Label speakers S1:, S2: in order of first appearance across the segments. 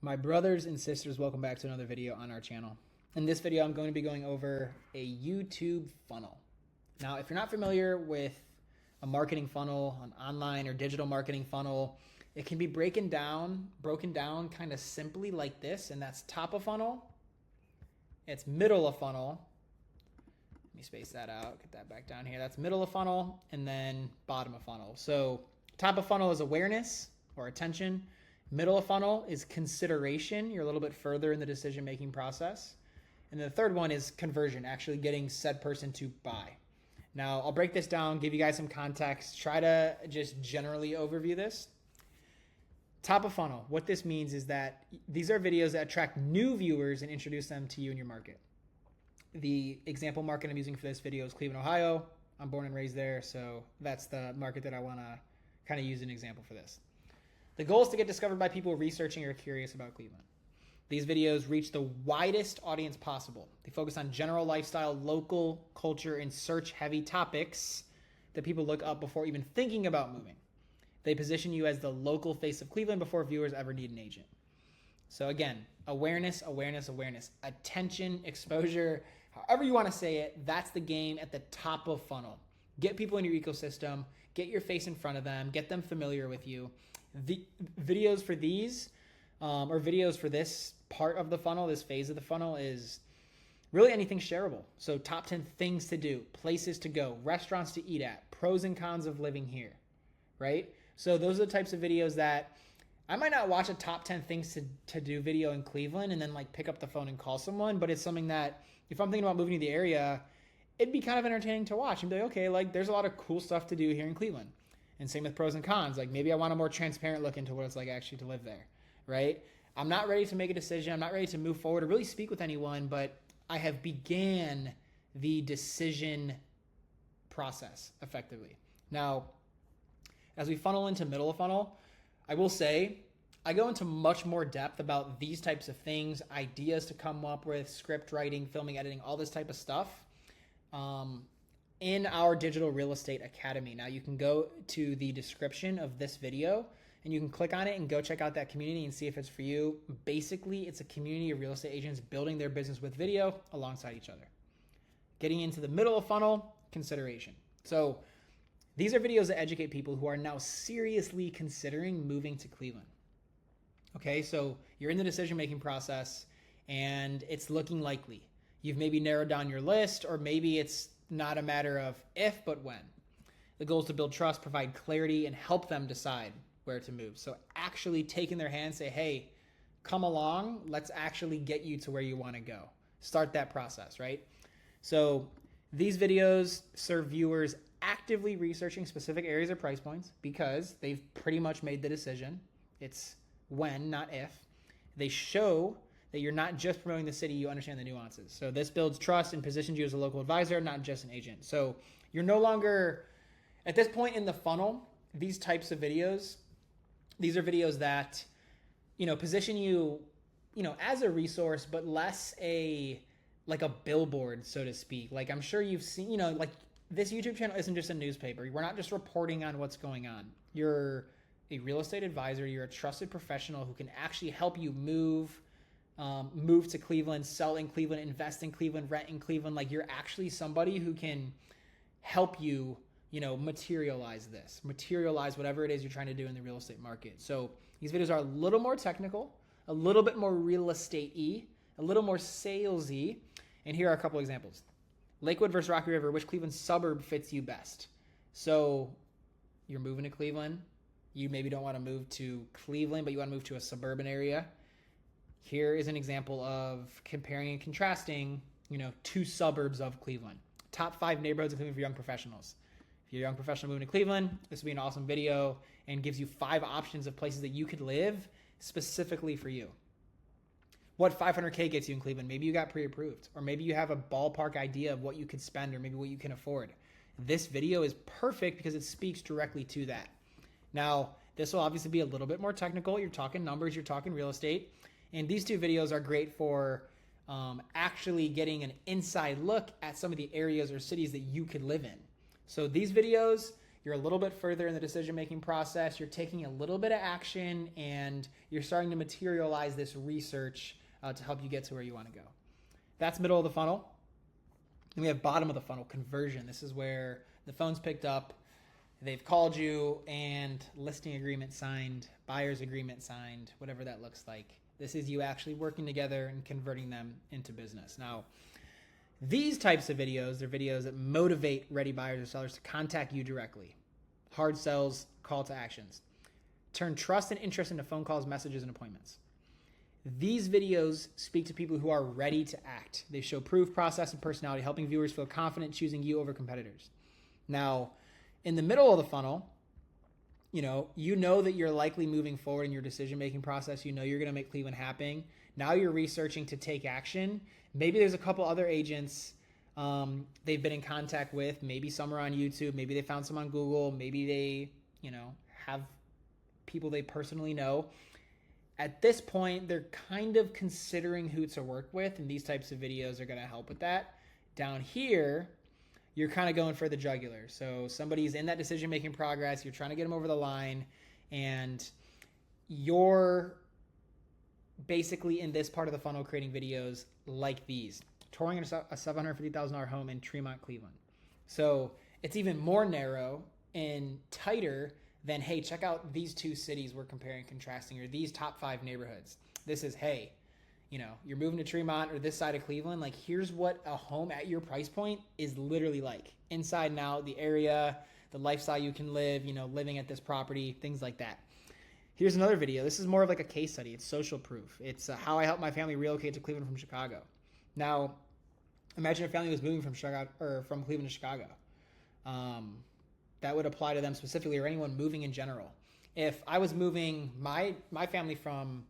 S1: My brothers and sisters, welcome back to another video on our channel. In this video, I'm going to be going over a YouTube funnel. Now, if you're not familiar with a marketing funnel, an online or digital marketing funnel, it can be broken down kind of simply like this, and that's top of funnel, it's middle of funnel. Let me space that out, get that back down here. That's middle of funnel, and then bottom of funnel. So top of funnel is awareness or attention. Middle of funnel is consideration. You're a little bit further in the decision-making process. And the third one is conversion, actually getting said person to buy. Now, I'll break this down, give you guys some context, try to just generally overview this. Top of funnel, what this means is that these are videos that attract new viewers and introduce them to you and your market. The example market I'm using for this video is Cleveland, Ohio. I'm born and raised there, so that's the market that I want to kind of use as an example for this. The goal is to get discovered by people researching or curious about Cleveland. These videos reach the widest audience possible. They focus on general lifestyle, local culture, and search-heavy topics that people look up before even thinking about moving. They position you as the local face of Cleveland before viewers ever need an agent. So again, awareness, awareness, awareness, attention, exposure, however you want to say it, that's the game at the top of funnel. Get people in your ecosystem, get your face in front of them, get them familiar with you. The videos for these or videos for this part of the funnel, this phase of the funnel, is really anything shareable. So top 10 things to do, places to go, restaurants to eat at, pros and cons of living here, right? So those are the types of videos that I might not watch a top 10 things to do video in Cleveland and then like pick up the phone and call someone, but it's something that if I'm thinking about moving to the area, it'd be kind of entertaining to watch and be like, okay, like there's a lot of cool stuff to do here in Cleveland. And same with pros and cons. Like maybe I want a more transparent look into what it's like actually to live there, right? I'm not ready to make a decision. I'm not ready to move forward or really speak with anyone, but I have began the decision process effectively. Now, as we funnel into middle of funnel, I will say I go into much more depth about these types of things, ideas to come up with, script writing, filming, editing, all this type of stuff. In our Digital Real Estate Academy. Now you can go to the description of this video and you can click on it and go check out that community and see if it's for you. Basically, it's a community of real estate agents building their business with video alongside each other. Getting into the middle of funnel, consideration. So these are videos that educate people who are now seriously considering moving to Cleveland. Okay, so you're in the decision-making process and it's looking likely. You've maybe narrowed down your list, or maybe it's not a matter of if, but when. The goal is to build trust, provide clarity, and help them decide where to move. So actually taking their hand, say, hey, come along, let's actually get you to where you want to go. Start that process, right? So these videos serve viewers actively researching specific areas or price points because they've pretty much made the decision. It's when, not if. They show that you're not just promoting the city, you understand the nuances. So this builds trust and positions you as a local advisor, not just an agent. So you're no longer, at this point in the funnel, these types of videos, these are videos that, position you, as a resource, but less like a billboard, so to speak. Like I'm sure you've seen, like this YouTube channel isn't just a newspaper. We're not just reporting on what's going on. You're a real estate advisor. You're a trusted professional who can actually help you move to Cleveland, sell in Cleveland, invest in Cleveland, rent in Cleveland. Like you're actually somebody who can help you, materialize whatever it is you're trying to do in the real estate market. So these videos are a little more technical, a little bit more real estate-y, a little more salesy. And here are a couple examples. Lakewood versus Rocky River, which Cleveland suburb fits you best? So you're moving to Cleveland. You maybe don't want to move to Cleveland, but you want to move to a suburban area. Here is an example of comparing and contrasting, two suburbs of Cleveland. Top 5 neighborhoods in Cleveland for young professionals. If you're a young professional moving to Cleveland, this would be an awesome video and gives you 5 options of places that you could live specifically for you. What 500K gets you in Cleveland? Maybe you got pre-approved, or maybe you have a ballpark idea of what you could spend or maybe what you can afford. This video is perfect because it speaks directly to that. Now, this will obviously be a little bit more technical. You're talking numbers, you're talking real estate. And these 2 videos are great for actually getting an inside look at some of the areas or cities that you could live in. So these videos you're a little bit further in the decision-making process, you're taking a little bit of action, and you're starting to materialize this research to help you get to where you want to go. That's middle of the funnel. And we have bottom of the funnel, conversion. This is where the phone's picked up, they've called you, and listing agreement signed, buyer's agreement signed, whatever that looks like. This is you actually working together and converting them into business. Now, these types of videos are videos that motivate ready buyers or sellers to contact you directly. Hard sells, call to actions. Turn trust and interest into phone calls, messages, and appointments. These videos speak to people who are ready to act. They show proof, process, and personality, helping viewers feel confident choosing you over competitors. Now, in the middle of the funnel, you know that you're likely moving forward in your decision-making process. You know you're going to make Cleveland happen. Now you're researching to take action. Maybe there's a couple other agents they've been in contact with. Maybe some are on YouTube. Maybe they found some on Google. Maybe they, have people they personally know. At this point, they're kind of considering who to work with, and these types of videos are going to help with that. Down here, you're kind of going for the jugular. So somebody's in that decision-making progress. You're trying to get them over the line, and you're basically in this part of the funnel creating videos like these. Touring a $750,000 home in Tremont, Cleveland. So it's even more narrow and tighter than, hey, check out these two cities we're comparing and contrasting, or these top 5 neighborhoods. This is, hey, you're moving to Tremont or this side of Cleveland. Like, here's what a home at your price point is literally like. Inside and out, the area, the lifestyle you can live, living at this property, things like that. Here's another video. This is more of like a case study. It's social proof. It's how I helped my family relocate to Cleveland from Chicago. Now, imagine a family was moving from Cleveland to Chicago. That would apply to them specifically, or anyone moving in general. If I was moving my family from,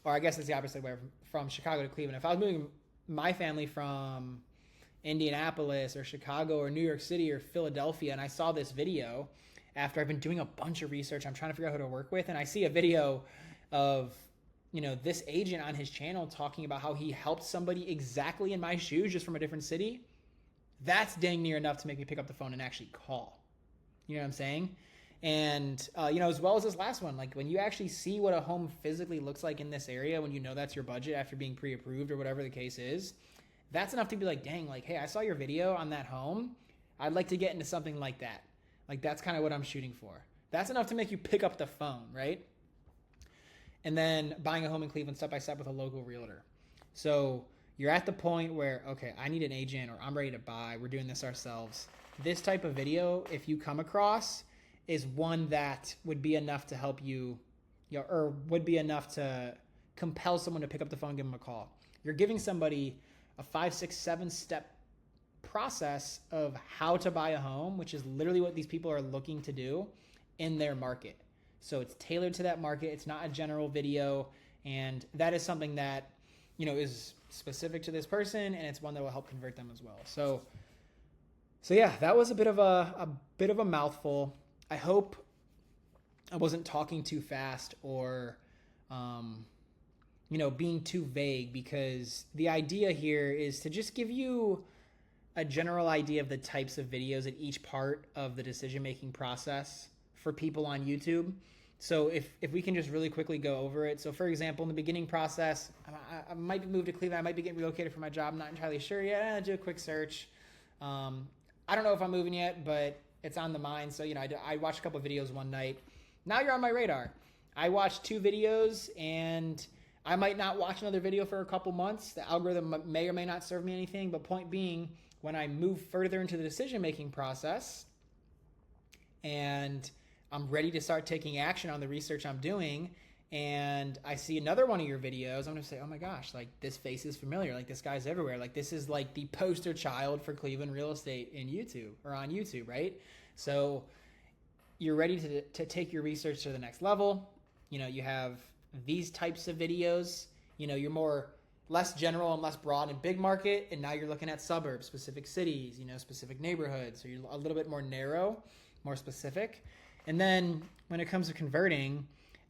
S1: or I guess it's the opposite way, from Chicago to Cleveland. If I was moving my family from Indianapolis or Chicago or New York City or Philadelphia, and I saw this video after I've been doing a bunch of research, I'm trying to figure out who to work with, and I see a video of this agent on his channel talking about how he helped somebody exactly in my shoes just from a different city, that's dang near enough to make me pick up the phone and actually call. You know what I'm saying? And, as well as this last one, like when you actually see what a home physically looks like in this area, when that's your budget after being pre-approved or whatever the case is, that's enough to be like, dang, like, hey, I saw your video on that home. I'd like to get into something like that. Like, that's kind of what I'm shooting for. That's enough to make you pick up the phone, right? And then buying a home in Cleveland step-by-step with a local realtor. So you're at the point where, okay, I need an agent, or I'm ready to buy. We're doing this ourselves. This type of video, if you come across, is one that would be enough to help you, or would be enough to compel someone to pick up the phone and give them a call. You're giving somebody a 5, 6, 7-step process of how to buy a home, which is literally what these people are looking to do in their market. So it's tailored to that market. It's not a general video, and that is something that is specific to this person, and it's one that will help convert them as well. So yeah, that was a bit of a mouthful. I hope I wasn't talking too fast or being too vague, because the idea here is to just give you a general idea of the types of videos at each part of the decision-making process for people on YouTube. So if we can just really quickly go over it. So for example, in the beginning process, I might be moved to Cleveland. I might be getting relocated for my job. I'm not entirely sure yet. I'll do a quick search. I don't know if I'm moving yet, but it's on the mind. So, I watched a couple of videos one night. Now you're on my radar. I watched 2 videos, and I might not watch another video for a couple months. The algorithm may or may not serve me anything, but point being, when I move further into the decision-making process and I'm ready to start taking action on the research I'm doing, and I see another one of your videos, I'm going to say, oh my gosh, like, this face is familiar. Like, this guy's everywhere. Like, this is like the poster child for Cleveland real estate in YouTube, or on YouTube, right? So you're ready to take your research to the next level. You have these types of videos. You're less general and less broad in big market, and now you're looking at suburbs, specific cities, specific neighborhoods. So you're a little bit more narrow, more specific. And then when it comes to converting,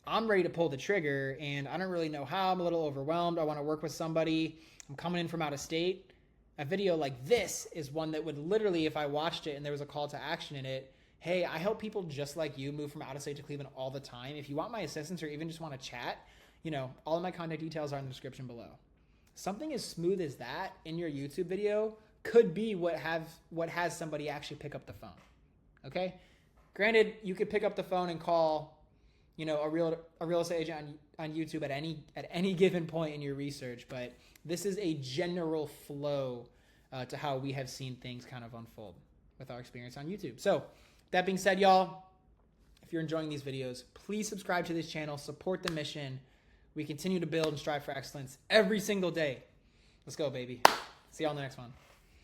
S1: I'm ready to pull the trigger, and I don't really know how. I'm a little overwhelmed. I want to work with somebody. I'm coming in from out of state. A video like this is one that would literally, if I watched it and there was a call to action in it, hey, I help people just like you move from out of state to Cleveland all the time. If you want my assistance or even just want to chat, all of my contact details are in the description below. Something as smooth as that in your YouTube video could be what has somebody actually pick up the phone. Okay? Granted, you could pick up the phone and call, a real estate agent on YouTube at any given point in your research, but this is a general flow to how we have seen things kind of unfold with our experience on YouTube. So that being said, y'all, if you're enjoying these videos, please subscribe to this channel, support the mission. We continue to build and strive for excellence every single day. Let's go, baby. See y'all in the next one.